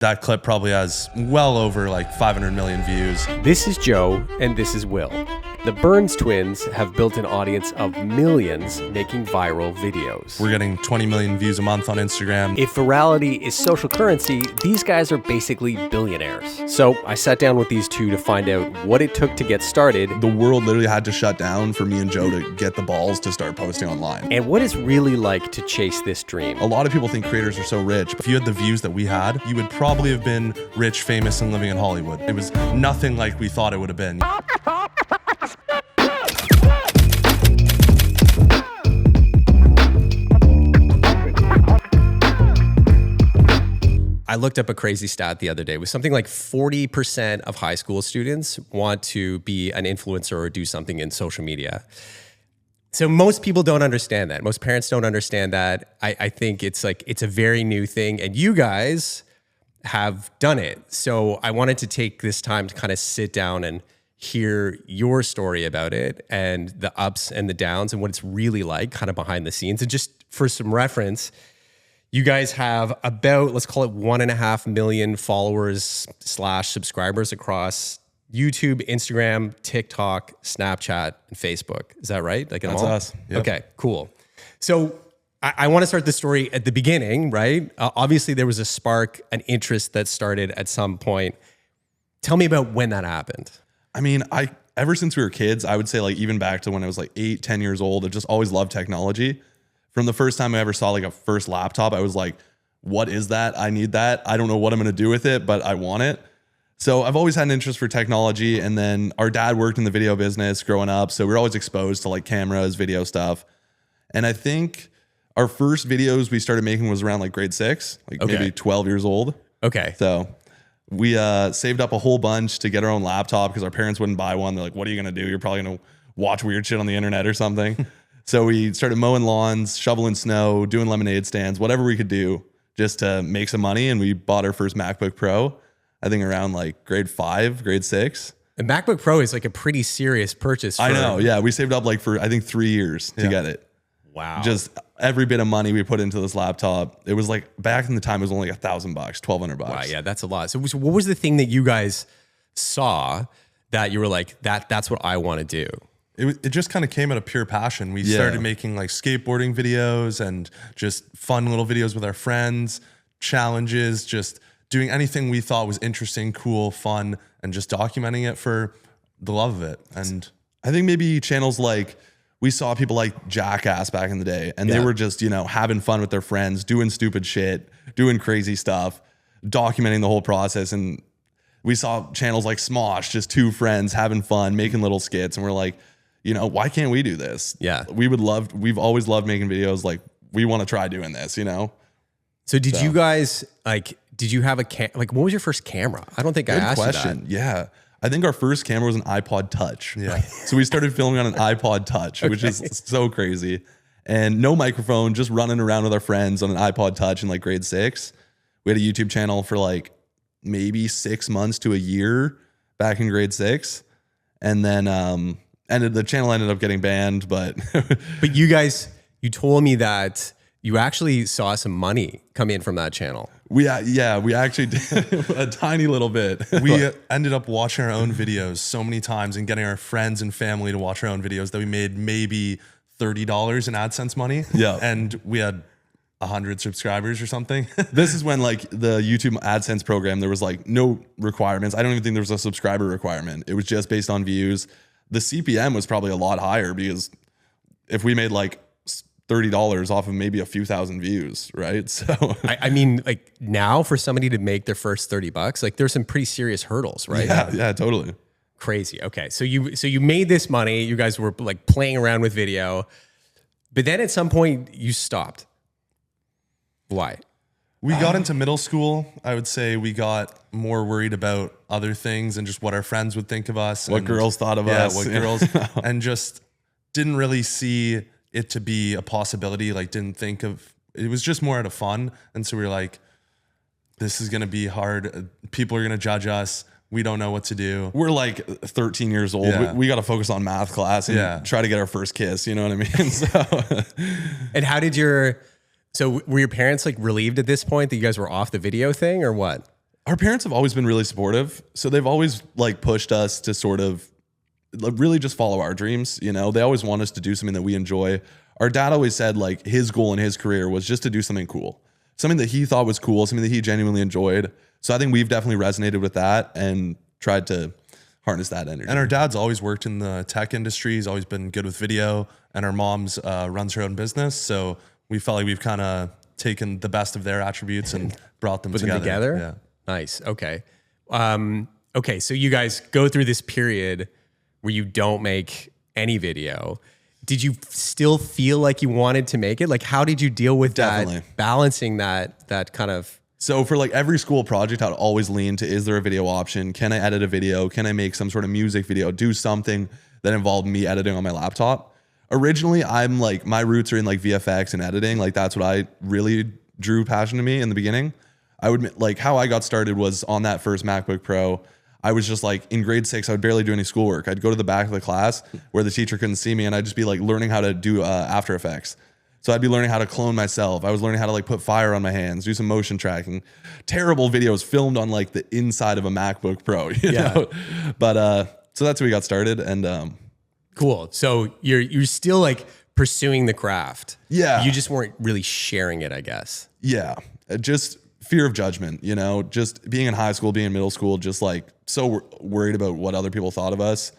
That clip probably has well over like 500 million views. This is Joe, and this is Will. The Burns twins have built an audience of millions making viral videos. We're getting 20 million views a month on Instagram. If virality is social currency, these guys are basically billionaires. So I sat down with these two to find out what it took to get started. The world literally had to shut down for me and Joe to get the balls to start posting online. And what it's really like to chase this dream. A lot of people think creators are so rich, but if you had the views that we had, you would probably have been rich, famous, and living in Hollywood. It was nothing like we thought it would have been. I looked up a crazy stat the other day. It was something like 40% of high school students want to be an influencer or do something in social media. So most people don't understand that. Most parents don't understand that. I think it's a very new thing, and you guys have done it. So I wanted to take this time to kind of sit down and hear your story about it and the ups and the downs and what it's really like kind of behind the scenes. And just for some reference, you guys have about, let's call it 1.5 million followers / subscribers across YouTube, Instagram, TikTok, Snapchat, and Facebook. Is that right? Like That's us. Yep. Okay, cool. So I want to start the story at the beginning, right? Obviously, there was a spark, an interest that started at some point. Tell me about when that happened. I mean, ever since we were kids, I would say like even back to when I was like 8, 10 years old, I just always loved technology. From the first time I ever saw like a first laptop, I was like, what is that? I need that. I don't know what I'm going to do with it, but I want it. So I've always had an interest for technology. And then our dad worked in the video business growing up. So we were always exposed to like cameras, video stuff. And I think our first videos we started making was around like grade 6, like maybe 12 years old. Okay. So we saved up a whole bunch to get our own laptop because our parents wouldn't buy one. They're like, what are you going to do? You're probably going to watch weird shit on the internet or something. So we started mowing lawns, shoveling snow, doing lemonade stands, whatever we could do just to make some money. And we bought our first MacBook Pro, I think around like grade 5, grade 6. The MacBook Pro is like a pretty serious purchase. I know. Yeah. We saved up like for, I think 3 years to get it. Wow. Just every bit of money we put into this laptop. It was like back in the time, it was only like $1,000, $1,200. Wow. Yeah. That's a lot. So what was the thing that you guys saw that you were like, that's what I want to do? It just kind of came out of pure passion. We started making like skateboarding videos and just fun little videos with our friends, challenges, just doing anything we thought was interesting, cool, fun, and just documenting it for the love of it. And I think maybe channels like, we saw people like Jackass back in the day, and they were just, having fun with their friends, doing stupid shit, doing crazy stuff, documenting the whole process. And we saw channels like Smosh, just two friends having fun, making little skits. And we're like, why can't we do this? Yeah. We've always loved making videos. Like, we want to try doing this, So did you guys, did you have what was your first camera? I don't think I asked you that. Yeah. I think our first camera was an iPod Touch. Yeah. So we started filming on an iPod Touch, which is so crazy. And no microphone, just running around with our friends on an iPod Touch in like grade 6. We had a YouTube channel for like maybe 6 months to a year back in grade 6. And then, the channel ended up getting banned, but But you guys, you told me that you actually saw some money come in from that channel. We actually did a tiny little bit. We ended up watching our own videos so many times and getting our friends and family to watch our own videos that we made maybe $30 in AdSense money. Yeah. And we had 100 subscribers or something. This is when like the YouTube AdSense program, there was like no requirements. I don't even think there was a subscriber requirement. It was just based on views. The CPM was probably a lot higher because if we made like $30 off of maybe a few thousand views, right? So I mean, like now for somebody to make their first $30, like there's some pretty serious hurdles, right? Yeah, totally. Crazy. Okay, so you made this money. You guys were like playing around with video, but then at some point you stopped. Why? We got into middle school. I would say we got more worried about other things and just what our friends would think of us. What girls thought of us. What girls, and just didn't really see it to be a possibility. Like didn't think of, it was just more out of fun. And so we were like, this is going to be hard. People are going to judge us. We don't know what to do. We're like 13 years old. Yeah. We got to focus on math class and try to get our first kiss. You know what I mean? So, and how did so were your parents like relieved at this point that you guys were off the video thing or what? Our parents have always been really supportive. So they've always like pushed us to sort of really just follow our dreams. You know, they always want us to do something that we enjoy. Our dad always said like his goal in his career was just to do something cool, something that he thought was cool, something that he genuinely enjoyed. So I think we've definitely resonated with that and tried to harness that energy. And our dad's always worked in the tech industry. He's always been good with video, and our mom's runs her own business. So we felt like we've kind of taken the best of their attributes and brought them together. Yeah. Nice. Okay. Okay. So you guys go through this period where you don't make any video. Did you still feel like you wanted to make it? Like, how did you deal with that, balancing that kind of? So for like every school project, I'd always lean to, is there a video option? Can I edit a video? Can I make some sort of music video? Do something that involved me editing on my laptop. Originally, I'm like, my roots are in like VFX and editing. Like that's what I really drew passion to me in the beginning. I would like how I got started was on that first MacBook Pro. I was just like in grade 6, I would barely do any schoolwork. I'd go to the back of the class where the teacher couldn't see me, and I'd just be like learning how to do After Effects. So I'd be learning how to clone myself. I was learning how to like put fire on my hands, do some motion tracking. Terrible videos filmed on like the inside of a MacBook Pro, you know? But so that's how we got started. And cool. So you're still like pursuing the craft. Yeah. You just weren't really sharing it, I guess. Yeah. Just fear of judgment, you know, just being in high school, being in middle school, just like so worried about what other people thought of us.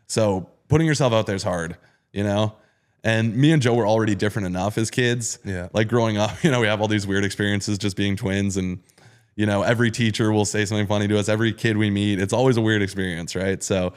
So putting yourself out there is hard, you know? And me and Joe were already different enough as kids. Yeah. Like growing up, you know, we have all these weird experiences just being twins, and, you know, every teacher will say something funny to us. Every kid we meet, it's always a weird experience, right? So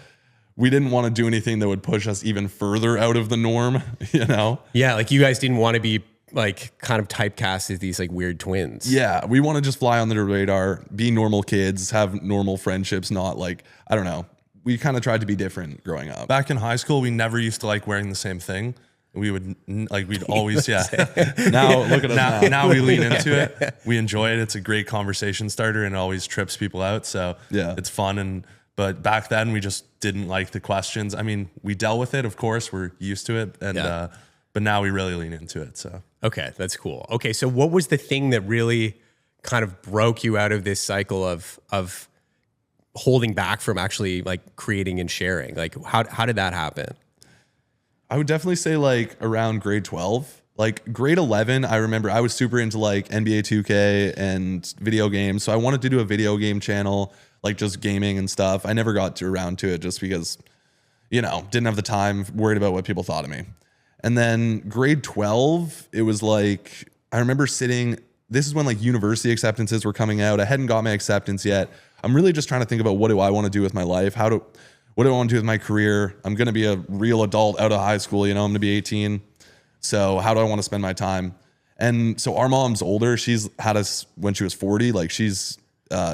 we didn't want to do anything that would push us even further out of the norm, you know? Yeah. Like you guys didn't want to be like kind of typecast as these like weird twins. Yeah. We want to just fly under the radar, be normal kids, have normal friendships, not like, I don't know. We kind of tried to be different growing up. Back in high school, we never used to like wearing the same thing. We would like, we'd always, Now look at us now. Now we lean into it. We enjoy it. It's a great conversation starter and it always trips people out. So yeah, it's fun. But back then we just didn't like the questions. I mean, we dealt with it, of course, we're used to it. And, but now we really lean into it. So, okay, that's cool. Okay. So what was the thing that really kind of broke you out of this cycle of holding back from actually like creating and sharing? Like how did that happen? I would definitely say like around grade 12, like grade 11. I remember I was super into like NBA 2K and video games. So I wanted to do a video game channel, like just gaming and stuff. I never got around to it just because, you know, didn't have the time, worried about what people thought of me. And then grade 12, it was like, I remember sitting, this is when like university acceptances were coming out. I hadn't got my acceptance yet. I'm really just trying to think about what do I want to do with my life? What do I want to do with my career? I'm going to be a real adult out of high school. You know, I'm going to be 18. So how do I want to spend my time? And so our mom's older. She's had us when she was 40. Like she's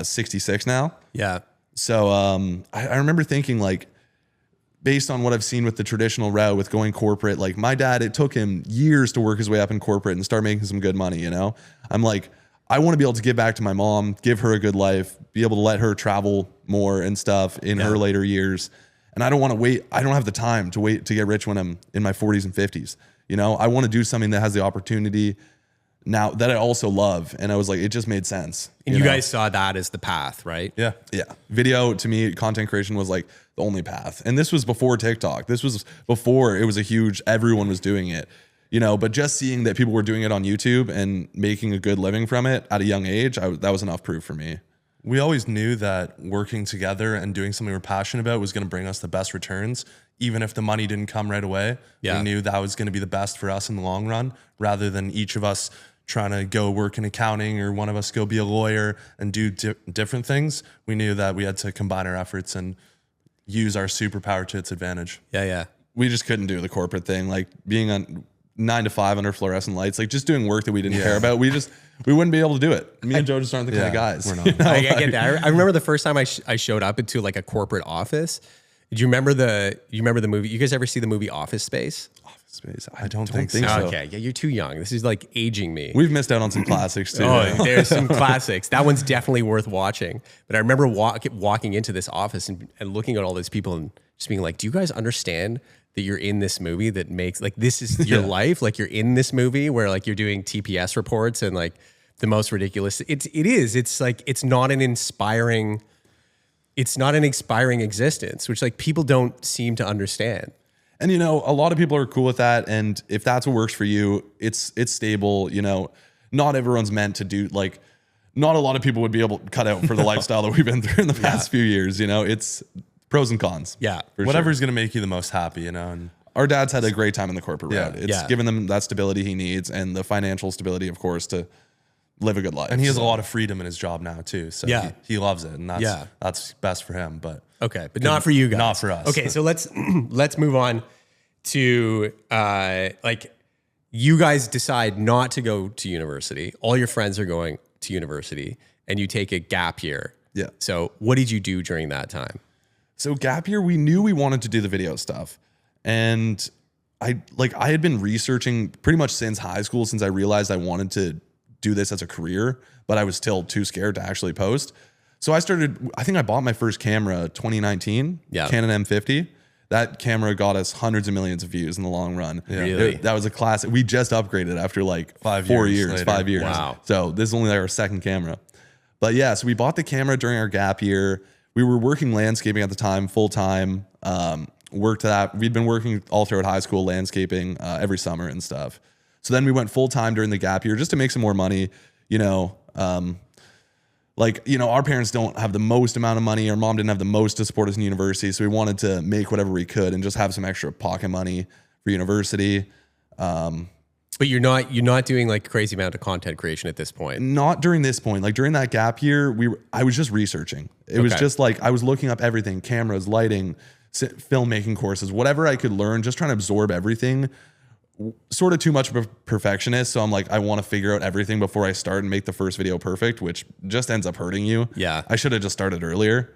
66 now. Yeah. So I remember thinking like, based on what I've seen with the traditional route with going corporate, like my dad, it took him years to work his way up in corporate and start making some good money. You know, I'm like, I want to be able to give back to my mom, give her a good life, be able to let her travel more and stuff in her later years. And I don't want to wait. I don't have the time to wait to get rich when I'm in my 40s and 50s. You know, I want to do something that has the opportunity now that I also love. And I was like, it just made sense. And you guys saw that as the path, right? Yeah. Yeah. Video to me, content creation was like the only path. And this was before TikTok. This was before it was a huge, everyone was doing it. You know, but just seeing that people were doing it on YouTube and making a good living from it at a young age, that was enough proof for me. We always knew that working together and doing something we're passionate about was going to bring us the best returns. Even if the money didn't come right away, we knew that was going to be the best for us in the long run, rather than each of us trying to go work in accounting or one of us go be a lawyer and do different things. We knew that we had to combine our efforts and use our superpower to its advantage. Yeah, yeah. We just couldn't do the corporate thing, like being on 9 to 5 under fluorescent lights, like just doing work that we didn't care about. We wouldn't be able to do it. Me and Joe just aren't the kind of guys. We're not. You know? I get that. I remember the first time I showed up into like a corporate office. Do you remember the movie? You guys ever see the movie Office Space? Office Space. I don't think so. Okay, yeah, you're too young. This is like aging me. We've missed out on some classics too. Oh, there's some classics. That one's definitely worth watching. But I remember walking into this office and looking at all these people and just being like, do you guys understand that you're in this movie that makes like, this is your life? Like you're in this movie where like you're doing TPS reports and like the most ridiculous. It is. It's like it's not an inspiring existence, which like people don't seem to understand. And you know, a lot of people are cool with that, and if that's what works for you, it's stable. You know, not everyone's meant to do like. Not a lot of people would be able to cut out for the lifestyle that we've been through in the past few years. You know, it's pros and cons. Yeah, whatever's going to make you the most happy. You know, and our dad's had a great time in the corporate route. It's Yeah. given them that stability he needs and the financial stability, of course, to live a good life. and he has a lot of freedom in his job now too. So Yeah. he loves it, and Yeah. that's best for him. But okay, but not for you guys. Not for us. Okay, so let's move on to like you guys decide not to go to university. All your friends are going to university, and you take a gap year. Yeah. So what did you do during that time? So gap year, we knew we wanted to do the video stuff. And I had been researching pretty much since high school, since I realized I wanted to do this as a career, but I was still too scared to actually post. So I think I bought my first camera 2019, Canon M50. That camera got us hundreds of millions of views in the long run. Yeah. Really? That was a classic. We just upgraded after like 5 years. Wow. So this is only like our second camera. But yeah, so we bought the camera during our gap year. We were working landscaping at the time, full time. Worked that. We'd been working all throughout high school, landscaping every summer and stuff. So then we went full time during the gap year just to make some more money. You know, our parents don't have the most amount of money. Our mom didn't have the most to support us in university. So we wanted to make whatever we could and just have some extra pocket money for university. But you're not doing like a crazy amount of content creation at this point. Not during this point. Like during that gap year, I was just researching. It was just like I was looking up everything, cameras, lighting, filmmaking courses, whatever I could learn, just trying to absorb everything. Sort of too much of a perfectionist. So I'm like, I want to figure out everything before I start and make the first video perfect, which just ends up hurting you. Yeah. I should have just started earlier,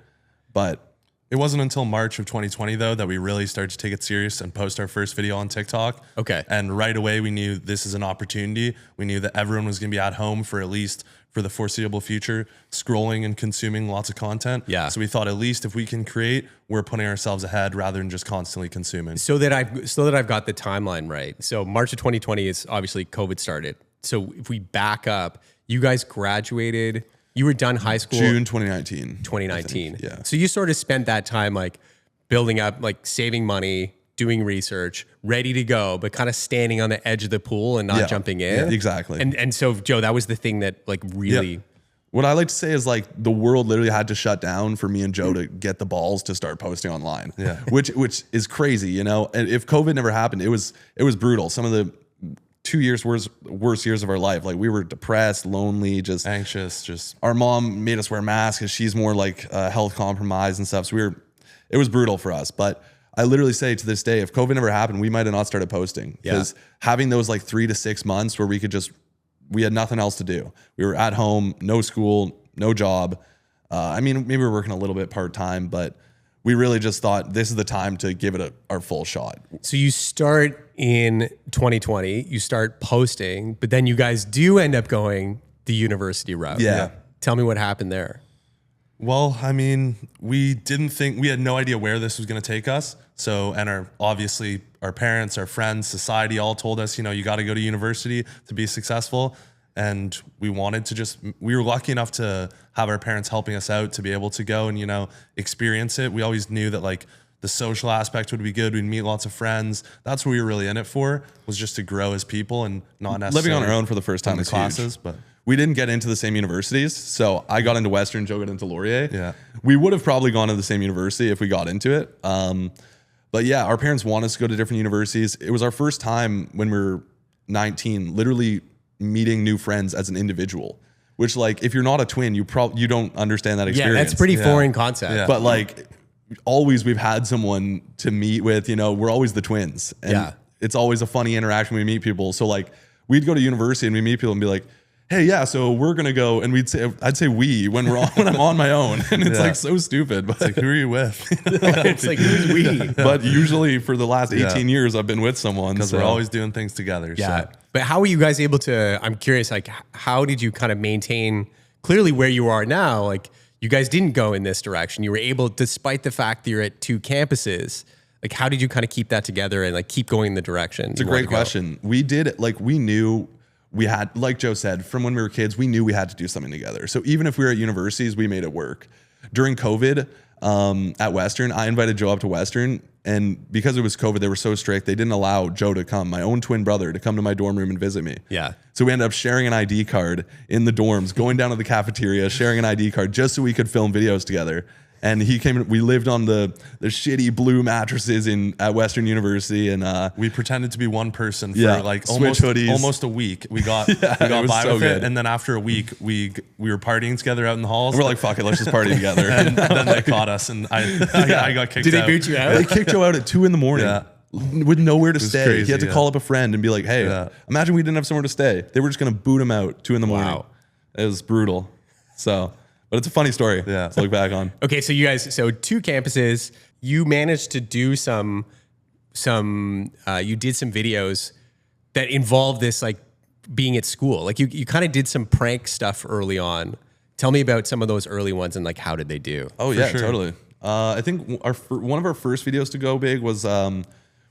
but it wasn't until March of 2020 though that we really started to take it serious and post our first video on TikTok. Okay. And right away we knew this is an opportunity. We knew that everyone was going to be at home for at least for the foreseeable future, scrolling and consuming lots of content. Yeah. So we thought at least if we can create, we're putting ourselves ahead rather than just constantly consuming. So that I've got the timeline right. So March of 2020 is obviously COVID started. So if we back up, you guys graduated. You were done high school June 2019. 2019. Yeah. So you sort of spent that time like building up, like saving money, doing research, ready to go, but kind of standing on the edge of the pool and not jumping in. Yeah, exactly. And so Joe, that was the thing that like really. What I like to say is like the world literally had to shut down for me and Joe to get the balls to start posting online. Yeah. Which is crazy, you know. And if COVID never happened, it was brutal. Some of the 2 years worst years of our life. Like we were depressed, lonely, just Anxious, just our mom made us wear masks because she's more like health compromised and stuff. So it was brutal for us. But I literally say to this day, if COVID never happened, we might have not started posting because having those like 3 to 6 months where we had nothing else to do. We were at home, no school, no job. I mean, maybe we were working a little bit part-time, but we really just thought this is the time to give it our full shot. So you start in 2020, you start posting, but then you guys do end up going the university route. Yeah. Tell me what happened there. Well, I mean, we had no idea where this was going to take us. So, and obviously our parents, our friends, society all told us, you know, you got to go to university to be successful. And we wanted to we were lucky enough to have our parents helping us out to be able to go and, you know, experience it. We always knew that like the social aspect would be good. We'd meet lots of friends. That's what we were really in it for, was just to grow as people and not necessarily living on our own for the first time in the is classes, huge. but we didn't get into the same universities. So I got into Western, Joe got into Laurier. Yeah. We would have probably gone to the same university if we got into it. But yeah, our parents want us to go to different universities. It was our first time when we were 19, literally meeting new friends as an individual, which like, if you're not a twin, you don't understand that experience. Yeah, that's pretty foreign concept. Yeah. But like always we've had someone to meet with, you know, we're always the twins. And it's always a funny interaction when we meet people. So like we'd go to university and we meet people and be like, hey, yeah, so we're gonna go, and I'd say we when I'm on my own, and it's like so stupid. But like, who are you with? It's like, who's we? But usually for the last 18 years, I've been with someone. Because we're always doing things together. Yeah. So. But how were you guys able to, I'm curious, like, how did you kind of maintain clearly where you are now? Like, you guys didn't go in this direction. You were able, despite the fact that you're at 2 campuses, like, how did you kind of keep that together and like keep going in the direction? It's a great question. We did, like, we knew we had, like Joe said, from when we were kids, we knew we had to do something together. So even if we were at universities, we made it work. During COVID at Western, I invited Joe up to Western. And because it was COVID, they were so strict, they didn't allow Joe to come, my own twin brother, to come to my dorm room and visit me. Yeah. So we ended up sharing an ID card in the dorms, going down to the cafeteria, sharing an ID card just so we could film videos together. And he came. We lived on the shitty blue mattresses at Western University, and we pretended to be one person for like Switch hoodies. almost a week. We got we got by so with good. it, and then after a week, we were partying together out in the halls. we're like, fuck it, let's just party together. and then they caught us, and I got kicked. Did out. they boot you out? They kicked Joe out at 2 a.m. Yeah. with nowhere to stay. crazy, He had to call up a friend and be like, hey, imagine we didn't have somewhere to stay. They were just going to boot him out 2 a.m. Wow. It was brutal. So, but it's a funny story Yeah. to look back on. Okay, so you guys, so 2 campuses, you managed to do you did some videos that involved this like being at school. Like you kind of did some prank stuff early on. Tell me about some of those early ones and like how did they do? Oh yeah, totally. I think one of our first videos to go big was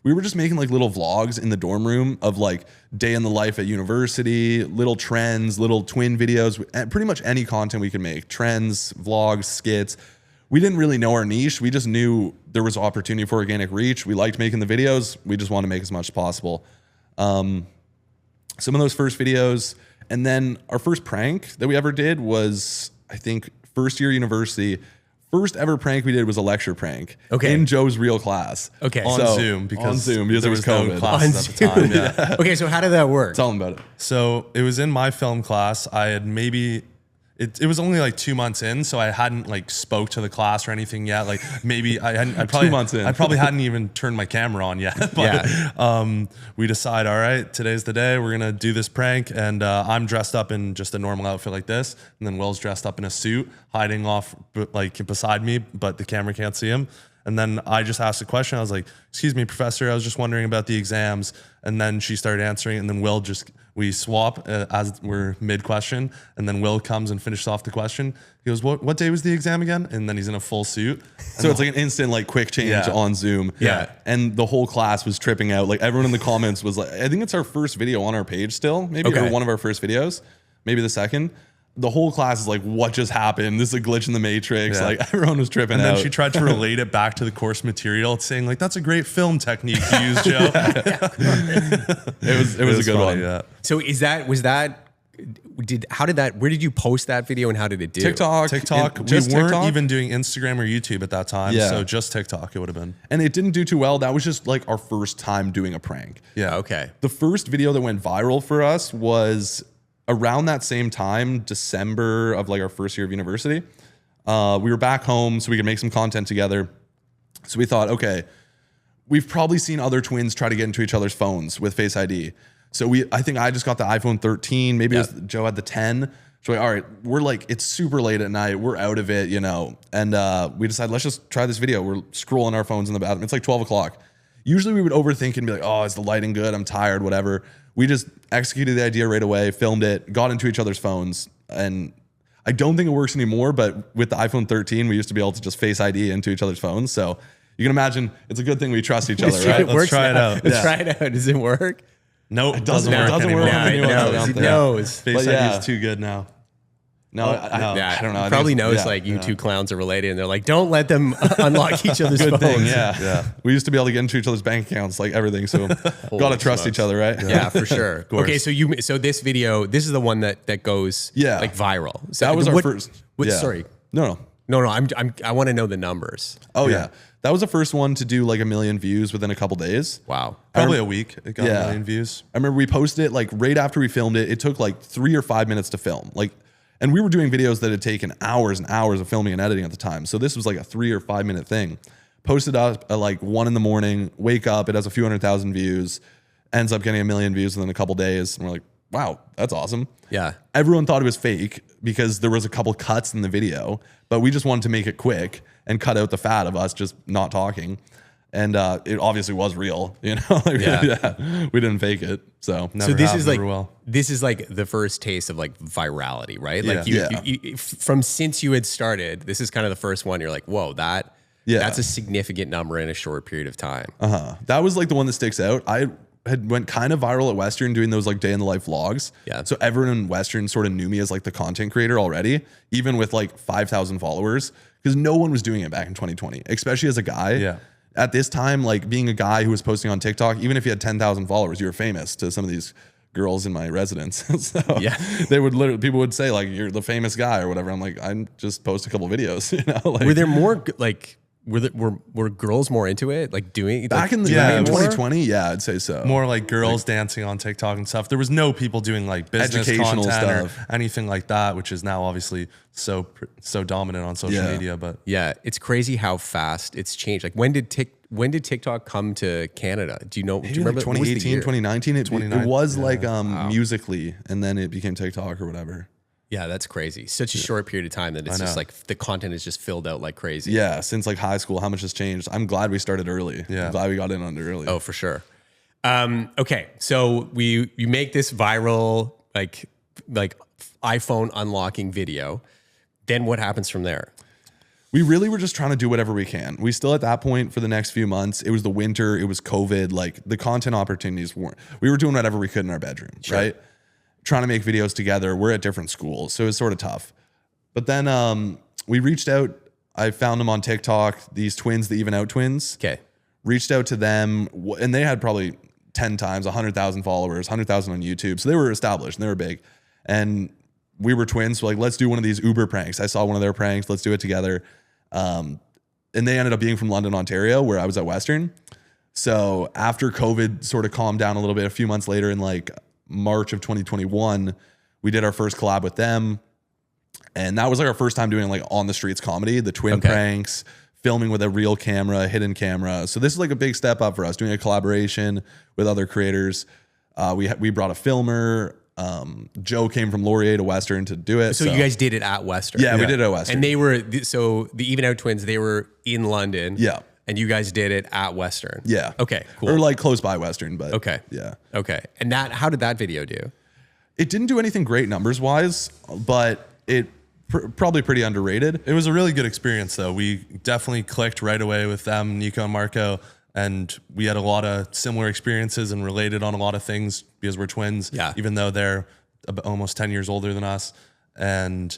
we were just making like little vlogs in the dorm room of like day in the life at university, little trends, little twin videos, pretty much any content we could make. Trends, vlogs, skits. We didn't really know our niche. We just knew there was opportunity for organic reach. We liked making the videos. We just wanted to make as much as possible. Some of those first videos, and then our first prank that we ever did was, I think, first year university. First ever prank we did was a lecture prank in Joe's real class. Okay. On Zoom because there was no COVID. classes at the time. Yeah. Okay, so how did that work? Tell them about it. So it was in my film class. I had maybe it was only like 2 months in, so I hadn't like spoke to the class or anything yet. Like maybe I probably 2 months in. I probably hadn't even turned my camera on yet. But we decide, all right, today's the day. We're gonna do this prank, and I'm dressed up in just a normal outfit like this, and then Will's dressed up in a suit, hiding off like beside me, but the camera can't see him. And then I just asked a question. I was like, "Excuse me, professor. I was just wondering about the exams." And then she started answering, and then we swap as we're mid question, and then Will comes and finishes off the question. He goes, "What day was the exam again?" And then he's in a full suit. So it's like an instant, like quick change on Zoom. Yeah. And the whole class was tripping out. Like everyone in the comments was like, I think it's our first video on our page still, maybe or one of our first videos, maybe the second. The whole class is like, what just happened? This is a glitch in the matrix. Yeah. Like everyone was tripping And out. then she tried to relate it back to the course material, saying like, "That's a great film technique you use, Joe." It was a good funny, one. Yeah. So where did you post that video and how did it do? TikTok. Just We weren't TikTok? even doing Instagram or YouTube at that time. Yeah. So just TikTok it would have been. And it didn't do too well. That was just like our first time doing a prank. Yeah. Okay. The first video that went viral for us was around that same time, December of like our first year of university. We were back home so we could make some content together. So we thought, okay, we've probably seen other twins try to get into each other's phones with Face ID. So I think I just got the iPhone 13. Maybe it was Joe had the 10. So all right, we're like, it's super late at night. We're out of it, you know. And we decided, let's just try this video. We're scrolling our phones in the bathroom. It's like 12 o'clock. Usually we would overthink and be like, oh, is the lighting good? I'm tired, whatever. We just executed the idea right away, filmed it, got into each other's phones. And I don't think it works anymore, but with the iPhone 13, we used to be able to just Face ID into each other's phones. So you can imagine it's a good thing we trust each other, right? Let's try it out. Let's try it out. Does it work? Nope, it doesn't work doesn't anymore. work on the new ones No, out he there. knows. Face But ID yeah. is too good now. No, I don't know. I Probably think knows it's- like you two clowns are related and they're like, don't let them unlock each other's Good phones. thing, yeah. We used to be able to get into each other's bank accounts, like everything. So gotta trust each other, right? Yeah, for sure. Okay, so this video, this is the one that goes like viral. So That was our first. Yeah. Sorry. No. I want to know the numbers. Oh yeah. That was the first one to do like 1 million views within a couple days. Wow. Probably a week. It got 1 million views. I remember we posted it like right after we filmed it. It took like 3 or 5 minutes to film. And we were doing videos that had taken hours and hours of filming and editing at the time. So this was like a 3 or 5 minute thing. Posted up at like 1 a.m, wake up, it has a few 100,000 views, ends up getting 1 million views within a couple days. And we're like, wow, that's awesome. Yeah. Everyone thought it was fake because there was a couple cuts in the video, but we just wanted to make it quick and cut out the fat of us just not talking. And it obviously was real, you know. We didn't fake it. So this is like the first taste of like virality, right? Like you from since you had started, this is kind of the first one. You're like, whoa, that's a significant number in a short period of time. That was like the one that sticks out. had went kind of viral at Western doing those like day in the life vlogs. Yeah. So everyone in Western sort of knew me as like the content creator already, even with like 5,000 followers, because no one was doing it back in 2020, especially as a guy. Yeah. At this time, like being a guy who was posting on TikTok, even if you had 10,000 followers, you were famous to some of these girls in my residence. So Yeah. people would say like, you're the famous guy or whatever. I'm like, I just post a couple videos, you know, like Were there more like were girls more into it? Like doing back in the Yeah, in more? 2020? Yeah, I'd say so. More like girls dancing on TikTok and stuff. There was no people doing like business Educational content stuff. or anything like that, which is now obviously so dominant on social Yeah. media. But Yeah, it's crazy how fast it's changed. Like when did TikTok come to Canada? Do you know? Do you Maybe like remember what was the 2018, year? 2019? It 29, was like Musically, and then it became TikTok or whatever. Yeah, that's crazy. Such a short period of time that it's just like the content is just filled out like crazy. Yeah, since like high school, how much has changed. I'm glad we started early. Yeah. I'm glad we got in on it early. Oh, for sure. Okay, so you make this viral like iPhone unlocking video. Then what happens from there? We really were just trying to do whatever we can. We still at that point for the next few months, it was the winter, it was COVID, like the content opportunities weren't. We were doing whatever we could in our bedroom, right? Trying to make videos together. We're at different schools, so it was sort of tough. But then we reached out. I found them on TikTok, these twins, the Even Out twins. Okay. Reached out to them, and they had probably 10 times, 100,000 followers, 100,000 on YouTube. So they were established and they were big. And we were twins, so like, let's do one of these Uber pranks. I saw one of their pranks. Let's do it together. And they ended up being from London, Ontario, where I was at Western. So after COVID sort of calmed down a little bit, a few months later in like March of 2021, we did our first collab with them. And that was like our first time doing like on the streets comedy, the twin pranks, filming with a real camera, hidden camera. So this is like a big step up for us, doing a collaboration with other creators. We brought a filmer. Joe came from Laurier to Western to do it. So you guys did it at Western. Yeah, we did it at Western. And they were so the Even Out twins. They were in London. Yeah. And you guys did it at Western. Yeah. Okay. Cool. Or like close by Western, but Okay. Yeah. Okay. And how did that video do? It didn't do anything great numbers wise, but it probably pretty underrated. it was a really good experience, though. We definitely clicked right away with them, Nico and Marco, and we had a lot of similar experiences and related on a lot of things because we're twins. Yeah. Even though they're almost 10 years older than us, and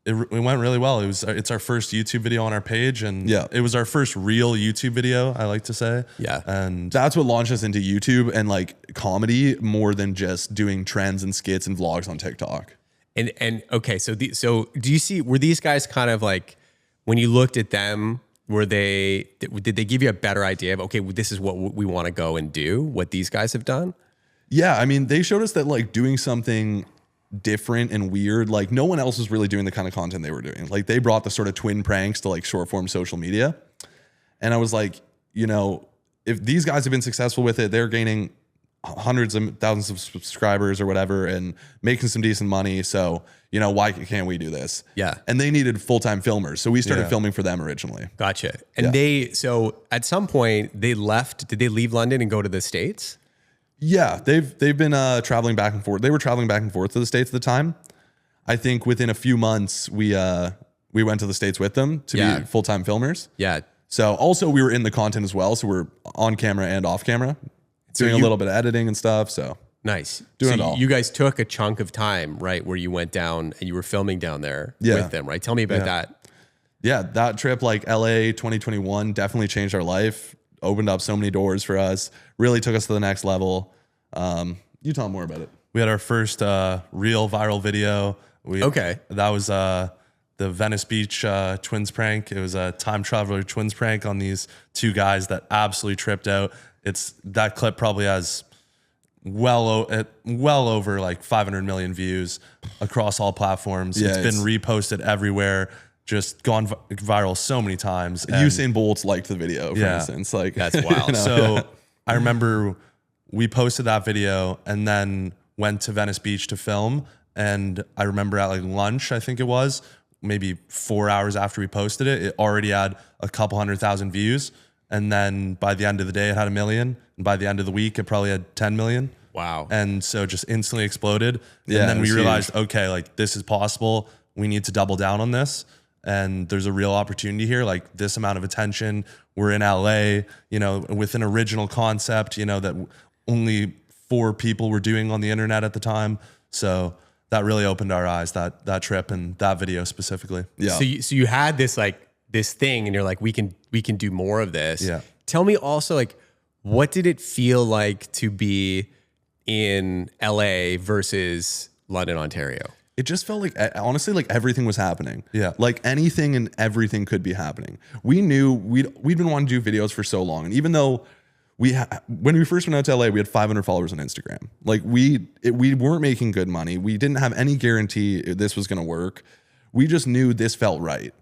it went really well. It's our first YouTube video on our page, and Yeah. it was our first real YouTube video, I like to say. Yeah. And That's what launched us into YouTube and like comedy more than just doing trends and skits and vlogs on TikTok. And okay, so were these guys kind of like when you looked at them, did they give you a better idea of okay, this is what we want to go and do, what these guys have done? Yeah, I mean, they showed us that like doing something different and weird, like no one else was really doing the kind of content they were doing. Like they brought the sort of twin pranks to like short form social media. And I was like, you know, if these guys have been successful with it, they're gaining hundreds of thousands of subscribers or whatever and making some decent money. So, you know, why can't we do this? Yeah. And they needed full-time filmers. So we started Yeah. filming for them originally. Gotcha. And so at some point they left. Did they leave London and go to the States? Yeah, they've been traveling back and forth. They were traveling back and forth to the States at the time. I think within a few months we went to the States with them to be full-time filmers. Yeah. So also we were in the content as well. So we're on camera and off camera, doing a little bit of editing and stuff. So Nice. Doing so it all. You guys took a chunk of time, right, where you went down and you were filming down there with them, right? Tell me about that. yeah, that trip, like LA 2021, definitely changed our life. Opened up so many doors for us. Really took us to the next level. You tell them more about it. we had our first real viral video. That was the Venice Beach twins prank. It was a time traveler twins prank on these two guys that absolutely tripped out. That clip probably has well over like 500 million views across all platforms. Yeah, it's been reposted everywhere, just gone viral so many times. And Usain Bolt's liked the video, for instance. Like That's wild. you know? so I remember we posted that video and then went to Venice Beach to film. And I remember at like lunch, I think it was, maybe 4 hours after we posted it, it already had a couple 100,000 views. And then by the end of the day, it had 1 million. And by the end of the week, it probably had 10 million. Wow. And so just instantly exploded. Yeah, And then it we was realized, okay, like this is possible. We need to double down on this. And there's a real opportunity here, like this amount of attention. We're in LA, you know, with an original concept, you know, that only 4 people were doing on the internet at the time. So that really opened our eyes, that trip and that video specifically. Yeah. So you had this like this thing, and you're like, we can do more of this. Yeah. Tell me also, like, what did it feel like to be in LA versus London, Ontario? It just felt like, honestly, like everything was happening. Yeah. Like anything and everything could be happening. We knew we'd been wanting to do videos for so long. And even though when we first went out to LA, we had 500 followers on Instagram. Like we weren't making good money. We didn't have any guarantee this was going to work. We just knew this felt right.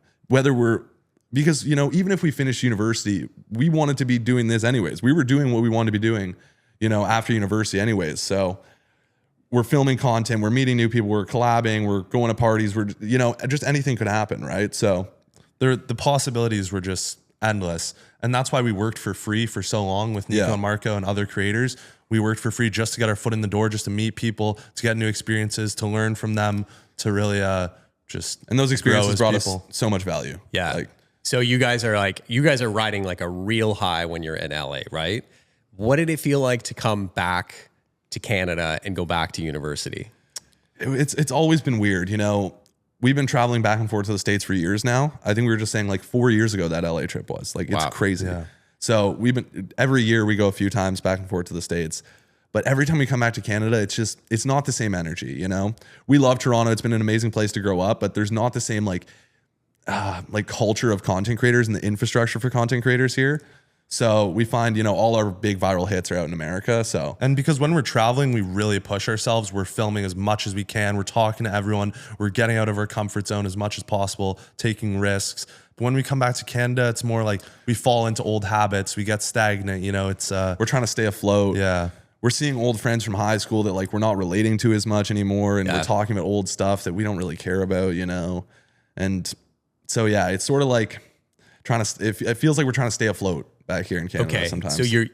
Because, you know, even if we finished university, we wanted to be doing this anyways. We were doing what we wanted to be doing, you know, after university anyways. So we're filming content, we're meeting new people, we're collabing, we're going to parties, we're, you know, just anything could happen, right? So The possibilities were just endless. And that's why we worked for free for so long with Nico and Marco and other creators. We worked for free just to get our foot in the door, just to meet people, to get new experiences, to learn from them, to really just and those experiences brought people. us so much value. Yeah. Like, so you guys are riding like a real high when you're in LA, right? What did it feel like to come back to Canada and go back to university? it's always been weird, you know. We've been traveling back and forth to the States for years now. I think we were just saying like 4 years ago that LA trip was. Like, it's crazy. Yeah. So every year we go a few times back and forth to the States. But every time we come back to Canada, it's not the same energy, you know? We love Toronto. It's been an amazing place to grow up, but there's not the same like culture of content creators and the infrastructure for content creators here. So we find, you know, all our big viral hits are out in America. So, and because when we're traveling, we really push ourselves. We're filming as much as we can. We're talking to everyone. We're getting out of our comfort zone as much as possible, taking risks. But when we come back to Canada, it's more like we fall into old habits. We get stagnant, you know, it's we're trying to stay afloat. Yeah. We're seeing old friends from high school that like we're not relating to as much anymore. And we're talking about old stuff that we don't really care about, you know? And so, yeah, it's sort of like it feels like we're trying to stay afloat back here in Canada sometimes. So you're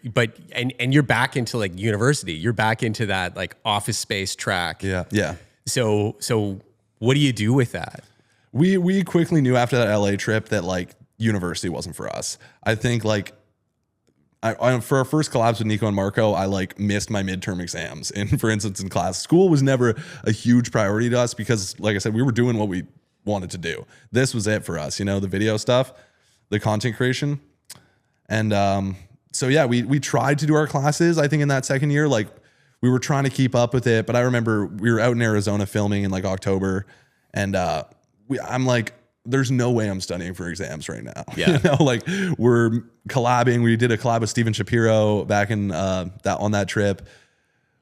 back into like university. You're back into that like office space track. Yeah. Yeah. So what do you do with that? We quickly knew after that LA trip that like university wasn't for us. I think like for our first collabs with Nico and Marco, I like missed my midterm exams. And for instance, in class, school was never a huge priority to us because, like I said, we were doing what we wanted to do. This was it for us, you know, the video stuff, the content creation. And so, yeah, we tried to do our classes. I think in that second year, like we were trying to keep up with it. But I remember we were out in Arizona filming in like October. And I'm like, there's no way I'm studying for exams right now. Yeah. You know, like we're collabing. We did a collab with Steven Shapiro back in on that trip.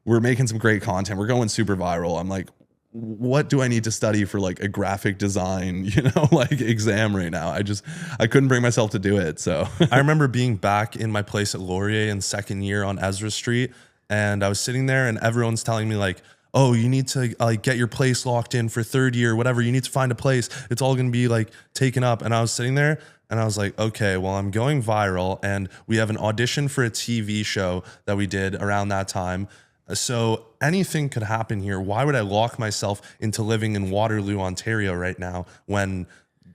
We're making some great content. We're going super viral. I'm like, what do I need to study for like a graphic design, you know, like exam right now? I couldn't bring myself to do it. So I remember being back in my place at Laurier in second year on Ezra Street. And I was sitting there and everyone's telling me like, oh, you need to like get your place locked in for third year, whatever. You need to find a place. It's all going to be like taken up. And I was sitting there and I was like, okay, well, I'm going viral and we have an audition for a TV show that we did around that time. So anything could happen here. Why would I lock myself into living in Waterloo, Ontario right now when,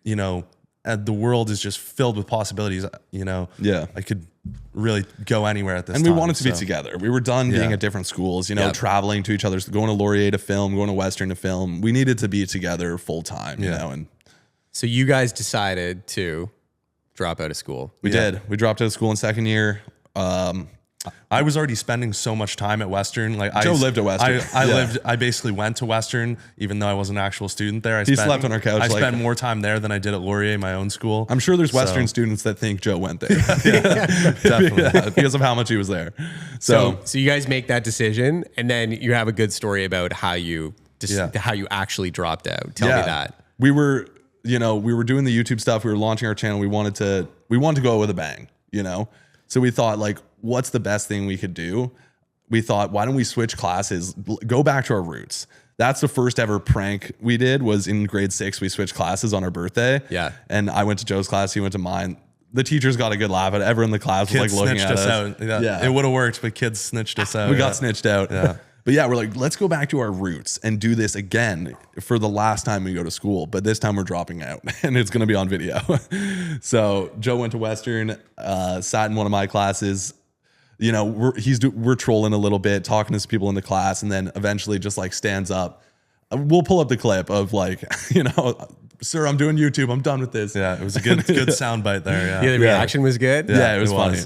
you know, the world is just filled with possibilities, you know? Yeah. I could really go anywhere at this time. And we wanted to be together. We were done being at different schools, you know, traveling to each other's, going to Laurier to film, going to Western to film. We needed to be together full time, you know? And so you guys decided to drop out of school. we did. We dropped out of school in second year. I was already spending so much time at Western. Like Joe lived at Western. I basically went to Western, even though I was an actual student there. He slept on our couch. I spent more time there than I did at Laurier, my own school. I'm sure there's Western students that think Joe went there. Definitely. Because of how much he was there. So you guys make that decision, and then you have a good story about how you actually dropped out. Tell me that. We were doing the YouTube stuff. We were launching our channel. We wanted to go out with a bang, you know? So we thought like, what's the best thing we could do? We thought, why don't we switch classes, go back to our roots? That's the first ever prank we did was in grade 6. We switched classes on our birthday. Yeah. And I went to Joe's class. He went to mine. The teachers got a good laugh at it. Everyone in the class was like looking at us. Out. Yeah. It would have worked, but kids snitched us out. We got snitched out. Yeah. But yeah, we're like, let's go back to our roots and do this again for the last time we go to school. But this time we're dropping out and it's going to be on video. So Joe went to Western, sat in one of my classes. you know, we're trolling a little bit, talking to some people in the class, and then eventually just like stands up. We'll pull up the clip of like, you know, sir, I'm doing YouTube. I'm done with this. Yeah, it was a good soundbite there. Yeah. Yeah, the reaction was good. Yeah, it was funny.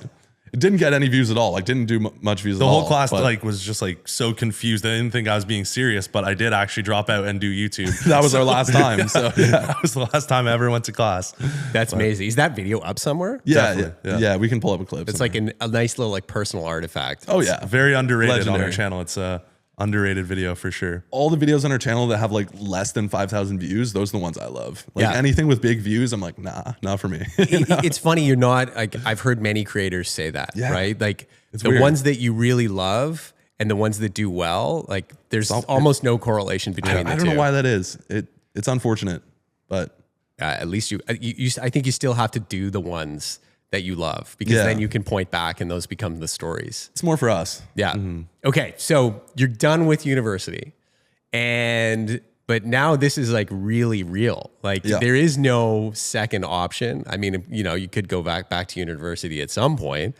It didn't get any views at all. Like, didn't do much views at all. The whole class like was just like so confused. They didn't think I was being serious, but I did actually drop out and do YouTube. That was our last time. So that was the last time I ever went to class. That's amazing. Is that video up somewhere? Yeah, we can pull up a clip. It's like a nice little like personal artifact. Oh yeah, Very underrated on Legendary. our channel. It's a underrated video for sure. All the videos on our channel that have like less than 5,000 views, those are the ones I love. Like Yeah. anything with big views, I'm like, nah, not for me. It's funny. You're not like, I've heard many creators say that, Yeah. right? Like the weird. ones that you really love and the ones that do well, like there's almost no correlation between the two. I don't know why that is. It's unfortunate, but At least I think you still have to do the ones that you love because Yeah. then you can point back and those become the stories. it's more for us. Yeah. Okay. So you're done with university but now this is like really real. Like Yeah. there is no second option. I mean, you know, you could go back to university at some point,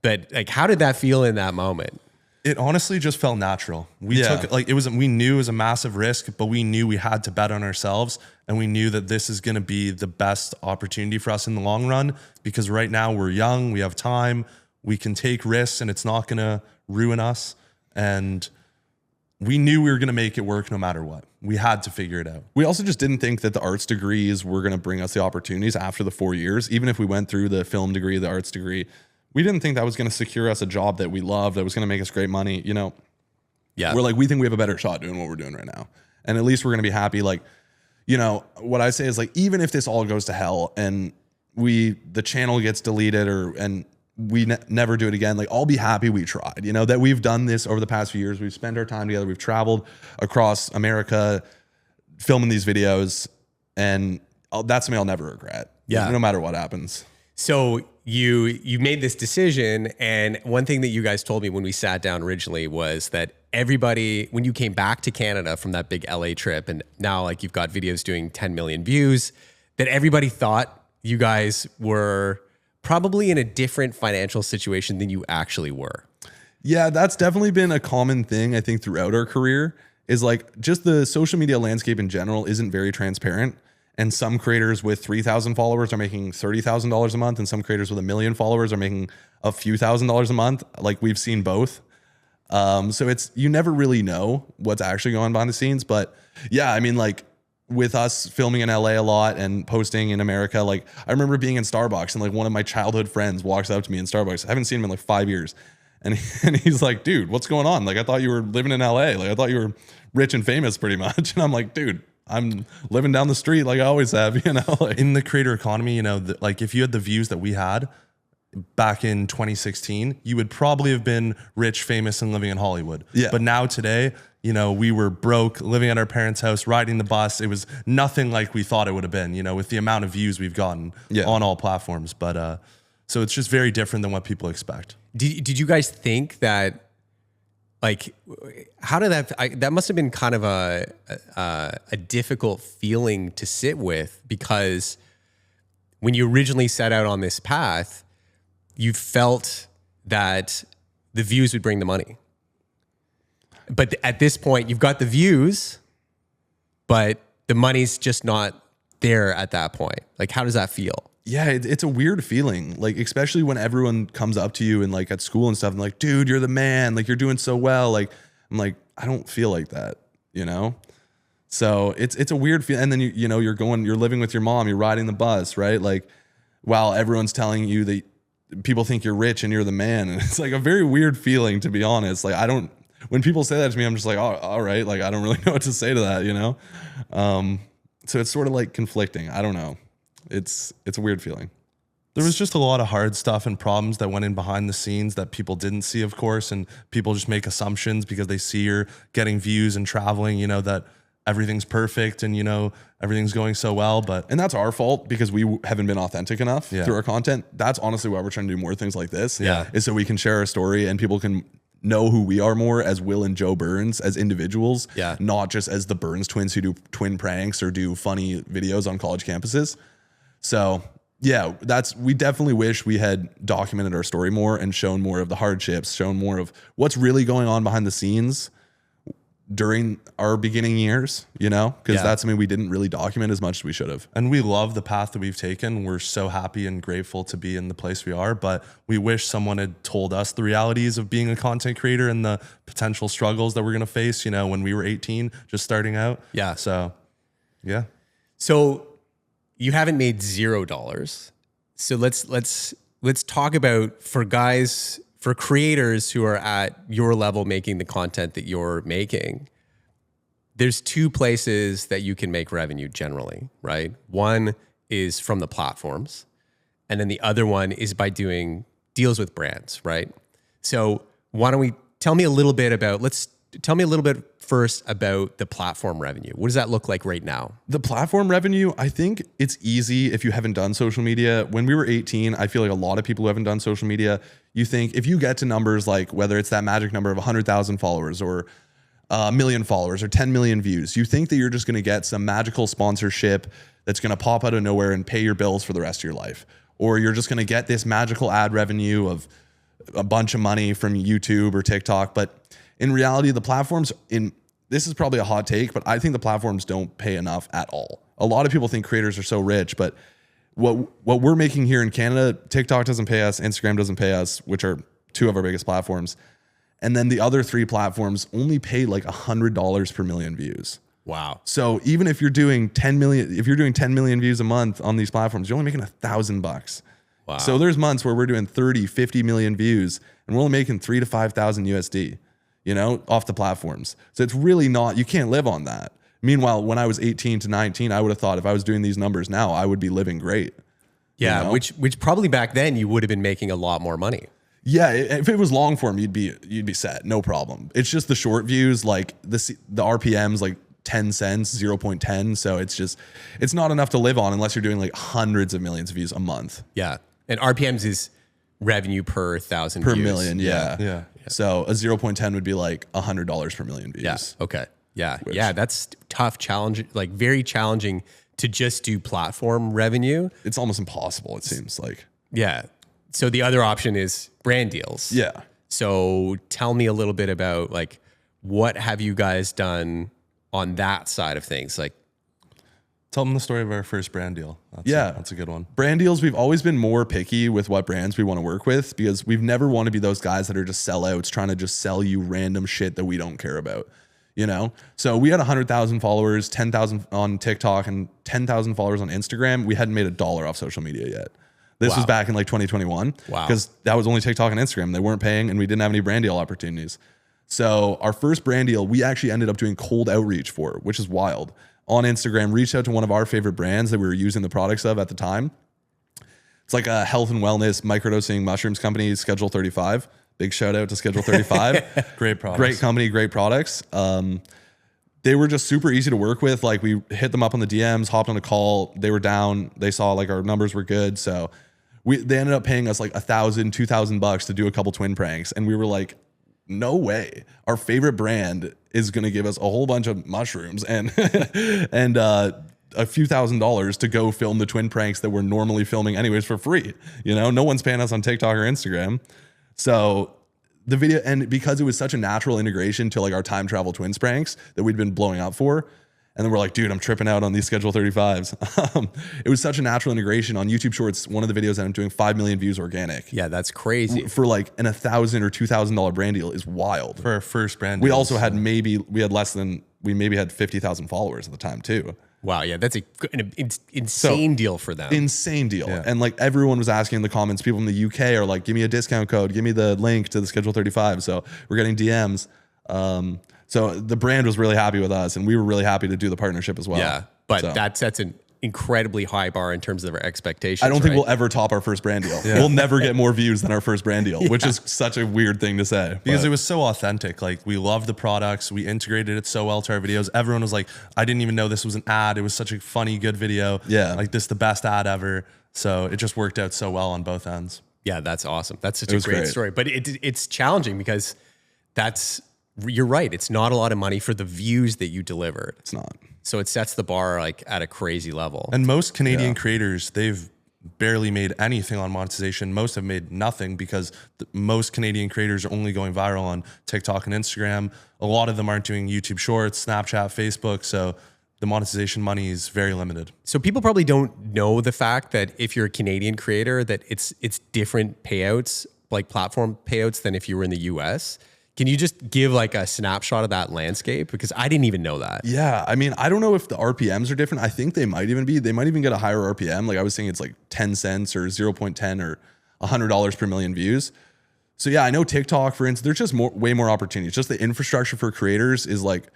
but like, how did that feel in that moment? It honestly just felt natural. We Yeah. took like we knew it was a massive risk, but we knew we had to bet on ourselves, and we knew that this is going to be the best opportunity for us in the long run because right now we're young, we have time, we can take risks, and it's not going to ruin us. And we knew we were going to make it work no matter what. We had to figure it out. We also just didn't think that the arts degrees were going to bring us the opportunities after the 4 years. Even if we went through the film degree, the arts degree, we didn't think that was going to secure us a job that we loved, that was going to make us great money. You know, Yeah. we're like, we think we have a better shot doing what we're doing right now. And at least we're going to be happy. Like, you know, what I say is like, even if this all goes to hell and the channel gets deleted and we never do it again, like I'll be happy we tried, you know, that we've done this over the past few years. We've spent our time together. We've traveled across America filming these videos, and that's something I'll never regret. Yeah. No matter what happens. So you made this decision, and one thing that you guys told me when we sat down originally was that everybody, when you came back to Canada from that big LA trip, and now like you've got videos doing 10 million views, that everybody thought you guys were probably in a different financial situation than you actually were. Yeah, that's definitely been a common thing, I think, throughout our career, is like just the social media landscape in general isn't very transparent. And some creators with 3,000 followers are making $30,000 a month, and some creators with 1 million followers are making a few $1,000s a month. Like we've seen both. So you never really know what's actually going on behind the scenes. But yeah, I mean, like with us filming in LA a lot and posting in America, like I remember being in Starbucks and like one of my childhood friends walks up to me in Starbucks. I haven't seen him in like 5 years. And he's like, dude, what's going on? Like, I thought you were living in LA. Like, I thought you were rich and famous pretty much. And I'm like, dude, I'm living down the street like I always have, you know? Like, In the creator economy, you know, like if you had the views that we had back in 2016, you would probably have been rich, famous, and living in Hollywood. Yeah. But now today, you know, we were broke, living at our parents' house, riding the bus. It was nothing like we thought it would have been, you know, with the amount of views we've gotten on all platforms. But so it's just very different than what people expect. Did you guys think that, like, how did that must have been kind of a difficult feeling to sit with, because when you originally set out on this path, you felt that the views would bring the money. But at this point, you've got the views, but the money's just not there at that point. Like, how does that feel? yeah, it's a weird feeling. Like, especially when everyone comes up to you and like at school and stuff and like, dude, you're the man. Like, you're doing so well. Like, I'm like, I don't feel like that, you know? So it's a weird feeling. And then you know, you're living with your mom, you're riding the bus, right? Like, while everyone's telling you that people think you're rich and you're the man. And it's like a very weird feeling, to be honest. Like, when people say that to me, I'm just like, oh, all right. Like, I don't really know what to say to that, you know? So it's sort of like conflicting. I don't know. It's a weird feeling. There was just a lot of hard stuff and problems that went in behind the scenes that people didn't see, of course, and people just make assumptions because they see you're getting views and traveling, you know, that everything's perfect and, you know, everything's going so well. And that's our fault because we haven't been authentic enough through our content. That's honestly why we're trying to do more things like this. Yeah. Is so we can share our story and people can know who we are more as Will and Joe Burns as individuals, not just as the Burns twins who do twin pranks or do funny videos on college campuses. So yeah, we definitely wish we had documented our story more and shown more of the hardships, shown more of what's really going on behind the scenes during our beginning years, because that's something we didn't really document as much as we should have. And we love the path that we've taken. We're so happy and grateful to be in the place we are, but we wish someone had told us the realities of being a content creator and the potential struggles that we're going to face, when we were 18, just starting out. Yeah. So, yeah. So you haven't made $0. So let's talk about for creators who are at your level making the content that you're making. There's two places that you can make revenue generally, right? One is from the platforms, and then the other one is by doing deals with brands, right? So why don't we tell me a little bit first about the platform revenue. What does that look like right now? The platform revenue, I think it's easy if you haven't done social media. When we were 18, I feel like a lot of people who haven't done social media, you think if you get to numbers like whether it's that magic number of 100,000 followers or a million followers or 10 million views, you think that you're just going to get some magical sponsorship that's going to pop out of nowhere and pay your bills for the rest of your life. Or you're just going to get this magical ad revenue of a bunch of money from YouTube or TikTok. But in reality, the platforms this is probably a hot take, but I think the platforms don't pay enough at all. A lot of people think creators are so rich, but what we're making here in Canada, TikTok doesn't pay us, Instagram doesn't pay us, which are two of our biggest platforms. And then the other three platforms only pay like $100 per million views. Wow. So even if you're doing 10 million views a month on these platforms, you're only making $1,000. Wow. So there's months where we're doing 30, 50 million views and we're only making 3,000 to 5,000 USD, off the platforms. So it's really not, you can't live on that. Meanwhile, when I was 18 to 19, I would have thought if I was doing these numbers now, I would be living great. Yeah. Which probably back then you would have been making a lot more money. Yeah, if it was long form, you'd be set, no problem. It's just the short views, like the RPMs, like 10 cents, 0.10. So it's not enough to live on unless you're doing like hundreds of millions of views a month. Yeah, and RPMs is revenue per 1,000 per views. million. Yeah. Yeah. So a 0.10 would be like $100 per million views. Yeah. Okay. Yeah. Yeah. That's tough, challenge, like very challenging to just do platform revenue. It's almost impossible. It seems like. Yeah. So the other option is brand deals. Yeah. So tell me a little bit about like, what have you guys done on that side of things? Like, tell them the story of our first brand deal. That's a good one. Brand deals, we've always been more picky with what brands we want to work with because we've never wanted to be those guys that are just sellouts trying to just sell you random shit that we don't care about, So we had 100,000 followers, 10,000 on TikTok and 10,000 followers on Instagram. We hadn't made $1 off social media yet. This was back in like 2021. Wow. Because that was only TikTok and Instagram. They weren't paying and we didn't have any brand deal opportunities. So our first brand deal, we actually ended up doing cold outreach for, which is wild. On Instagram, reached out to one of our favorite brands that we were using the products of at the time. It's like a health and wellness microdosing mushrooms company, Schedule 35. Big shout out to Schedule 35. Great products. Great company, great products. They were just super easy to work with. Like we hit them up on the DMs, hopped on a call. They were down. They saw like our numbers were good. So they ended up paying us like $1,000, $2,000 to do a couple twin pranks. And we were like, no way. Our favorite brand is going to give us a whole bunch of mushrooms and a few $1,000s to go film the twin pranks that we're normally filming anyways for free. No one's paying us on TikTok or Instagram. So the video, and because it was such a natural integration to like our time travel twins pranks that we'd been blowing up for. And then we're like, dude, I'm tripping out on these Schedule 35s. It was such a natural integration on YouTube Shorts. One of the videos that I'm doing 5 million views organic. Yeah, that's crazy. For like an $1,000 or $2,000 brand deal is wild. For our first brand We deal, also had maybe had 50,000 followers at the time too. Wow, yeah, that's an insane deal for them. Insane deal. Yeah. And like everyone was asking in the comments, people in the UK are like, give me a discount code, give me the link to the Schedule 35. So we're getting DMs. So the brand was really happy with us and we were really happy to do the partnership as well. Yeah, but that sets an incredibly high bar in terms of our expectations. I don't think we'll ever top our first brand deal. Yeah. We'll never get more views than our first brand deal, which is such a weird thing to say. Because it was so authentic. Like we loved the products. We integrated it so well to our videos. Everyone was like, I didn't even know this was an ad. It was such a funny, good video. Yeah. Like this is the best ad ever. So it just worked out so well on both ends. Yeah, that's awesome. That's such a great great story. But it's challenging because you're right. It's not a lot of money for the views that you delivered. It's not. So it sets the bar like at a crazy level. And most Canadian creators, they've barely made anything on monetization. Most have made nothing because most Canadian creators are only going viral on TikTok and Instagram. A lot of them aren't doing YouTube Shorts, Snapchat, Facebook. So the monetization money is very limited. So people probably don't know the fact that if you're a Canadian creator, that it's different payouts, like platform payouts, than if you were in the US. Can you just give like a snapshot of that landscape? Because I didn't even know that. Yeah, I mean, I don't know if the RPMs are different. I think they might even be. They might even get a higher RPM. Like I was saying, it's like 10 cents or 0.10 or $100 per million views. So yeah, I know TikTok, for instance, there's just way more opportunities. Just the infrastructure for creators is like,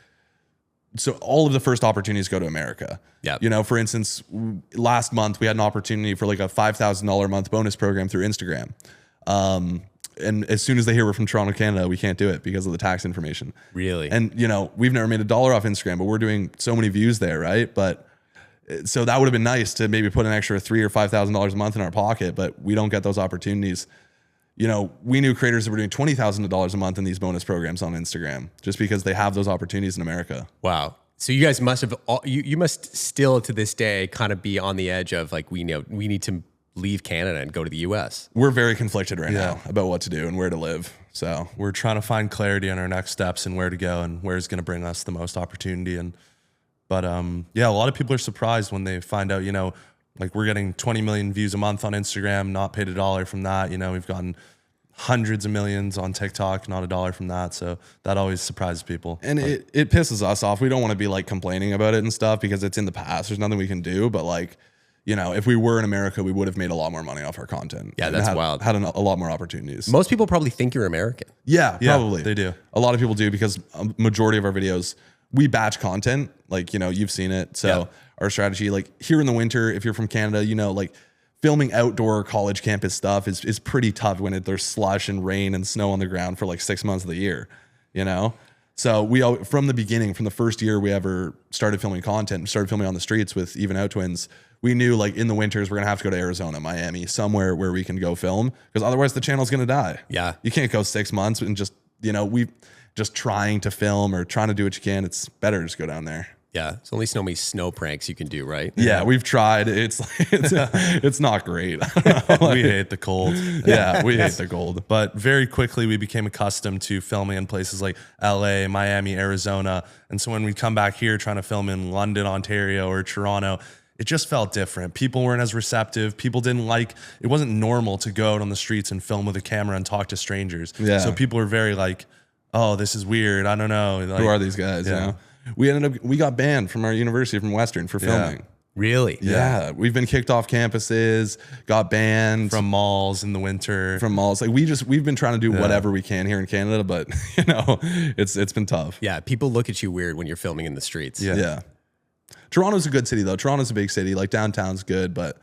so all of the first opportunities go to America. Yeah. You know, for instance, last month we had an opportunity for like a $5,000 a month bonus program through Instagram. And as soon as they hear we're from Toronto, Canada, we can't do it because of the tax information. Really? And, you know, we've never made $1 off Instagram, but we're doing so many views there, right? But so that would have been nice to maybe put an extra $3,000 or $5,000 a month in our pocket, but we don't get those opportunities. You know, we knew creators that were doing $20,000 a month in these bonus programs on Instagram just because they have those opportunities in America. Wow. So you guys must have, you must still to this day kind of be on the edge of like, we need to leave Canada and go to the US. We're very conflicted right now about what to do and where to live. So we're trying to find clarity on our next steps and where to go and where is going to bring us the most opportunity. But yeah, a lot of people are surprised when they find out, you know, like we're getting 20 million views a month on Instagram, not paid $1 from that. You know, we've gotten hundreds of millions on TikTok, not $1 from that. So that always surprises people. And it pisses us off. We don't want to be like complaining about it and stuff because it's in the past. There's nothing we can do. But like, you know, if we were in America, we would have made a lot more money off our content. Yeah, that's wild. Had a lot more opportunities. Most people probably think you're American. Yeah, probably. They do. A lot of people do because a majority of our videos, we batch content. Like, you know, you've seen it. So our strategy, like here in the winter, if you're from Canada, you know, like filming outdoor college campus stuff is pretty tough when there's slush and rain and snow on the ground for like 6 months of the year, you know? So we all, from the beginning, from the first year we ever started filming content, started filming on the streets with Even Out Twins, we knew like in the winters we're gonna have to go to Arizona, Miami, somewhere where we can go film because otherwise the channel's gonna die. Yeah. You can't go 6 months and just, you know, we just trying to film or trying to do what you can. It's better to just go down there. Yeah. There's only so many snow pranks you can do, right? Yeah, we've tried. It's not great. We hate the cold. Yeah, we hate the cold. But very quickly we became accustomed to filming in places like LA, Miami, Arizona. And so when we come back here trying to film in London, Ontario, or Toronto, it just felt different. People weren't as receptive. People didn't like, it wasn't normal to go out on the streets and film with a camera and talk to strangers. Yeah. So people were very like, oh, this is weird. I don't know. Like, Who are these guys? Yeah. You know? We got banned from our university, from Western, for filming. Really? Yeah. We've been kicked off campuses, got banned from malls in the winter. from malls. Like we've been trying to do whatever we can here in Canada, but you know, it's been tough. Yeah. People look at you weird when you're filming in the streets. Yeah. Toronto's a good city though. Toronto's a big city. Like downtown's good, but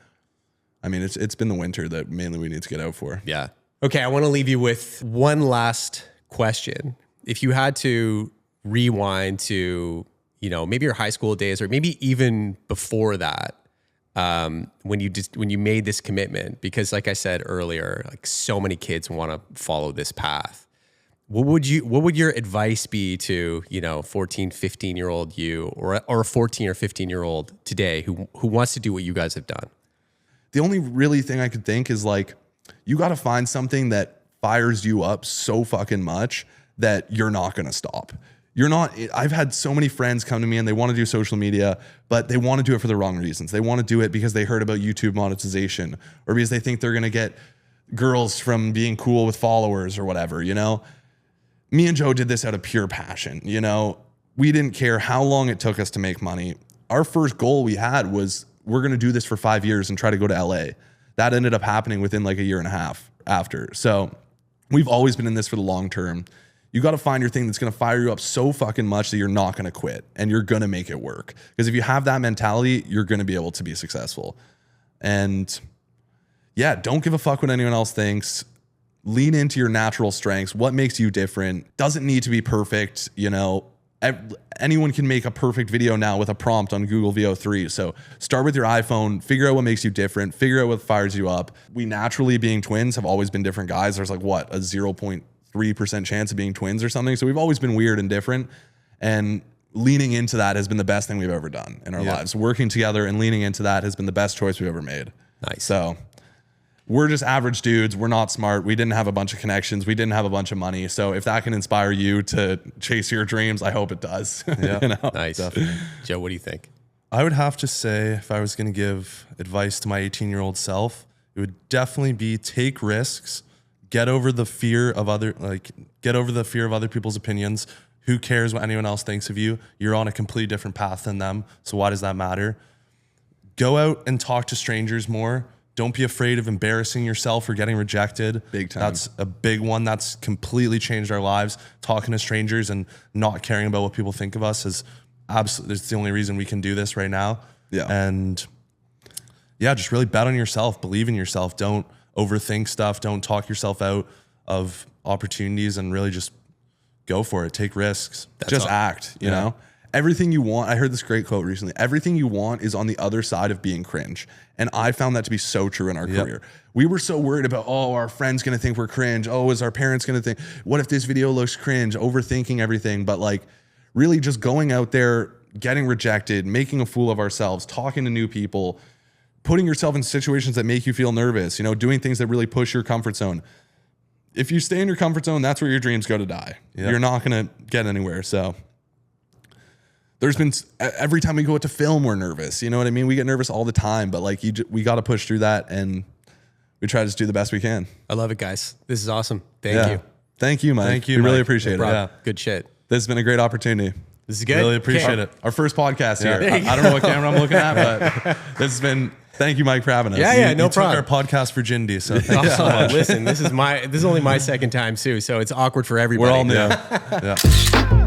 I mean, it's been the winter that mainly we need to get out for. Yeah. Okay. I want to leave you with one last question. If you had to rewind to, you know, maybe your high school days or maybe even before that, when you made this commitment, because like I said earlier, like so many kids want to follow this path. What would your advice be to, you know, 14, 15-year-old you or a 14 or 15-year-old today who wants to do what you guys have done? The only really thing I could think is like, you got to find something that fires you up so fucking much that you're not going to stop. I've had so many friends come to me and they want to do social media, but they want to do it for the wrong reasons. They want to do it because they heard about YouTube monetization or because they think they're going to get girls from being cool with followers or whatever, you know? Me and Joe did this out of pure passion, you know? We didn't care how long it took us to make money. Our first goal we had was we're going to do this for 5 years and try to go to LA. That ended up happening within like a year and a half after. So we've always been in this for the long term. You got to find your thing that's going to fire you up so fucking much that you're not going to quit and you're going to make it work. Because if you have that mentality, you're going to be able to be successful. And yeah, don't give a fuck what anyone else thinks. Lean into your natural strengths. What makes you different doesn't need to be perfect. You know, anyone can make a perfect video now with a prompt on Google VO3. So start with your iPhone, figure out what makes you different, figure out what fires you up. We naturally, being twins, have always been different guys. There's like what, a 0.3% chance of being twins or something. So we've always been weird and different. And leaning into that has been the best thing we've ever done in our lives. Working together and leaning into that has been the best choice we've ever made. Nice. So we're just average dudes. We're not smart. We didn't have a bunch of connections. We didn't have a bunch of money. So if that can inspire you to chase your dreams, I hope it does. Yeah. You know? Nice. Joe, what do you think? I would have to say, if I was going to give advice to my 18-year-old self, it would definitely be take risks, get over the fear of other people's opinions. Who cares what anyone else thinks of you? You're on a completely different path than them. So why does that matter? Go out and talk to strangers more. Don't be afraid of embarrassing yourself or getting rejected. Big time. That's a big one. That's completely changed our lives. Talking to strangers and not caring about what people think of us is absolutely, it's the only reason we can do this right now. Yeah. And yeah, just really bet on yourself, believe in yourself. Don't overthink stuff. Don't talk yourself out of opportunities, and really just go for it. Take risks. Just act, you know? Everything you want. I heard this great quote recently. Everything you want is on the other side of being cringe. And I found that to be so true in our career. We were so worried about, oh, our friend's going to think we're cringe. Oh, is our parents going to think, what if this video looks cringe? Overthinking everything. But like really just going out there, getting rejected, making a fool of ourselves, talking to new people, putting yourself in situations that make you feel nervous, you know, doing things that really push your comfort zone. If you stay in your comfort zone, that's where your dreams go to die. You're not going to get anywhere. So there's been, every time we go out to film, we're nervous. You know what I mean? We get nervous all the time, but like we got to push through that, and we try to just do the best we can. I love it, guys. This is awesome. Thank you. Thank you, Mike. Thank you, We really Mike. appreciate it. Yeah. Good shit. This has been a great opportunity. This is good. Really appreciate it. Our first podcast here. I don't know what camera I'm looking at, but this has been, thank you, Mike, for having us. Yeah, no You took problem. our podcast virginity, so thank you so much. Listen, this is only my second time too, so it's awkward for everybody. We're all new. Yeah.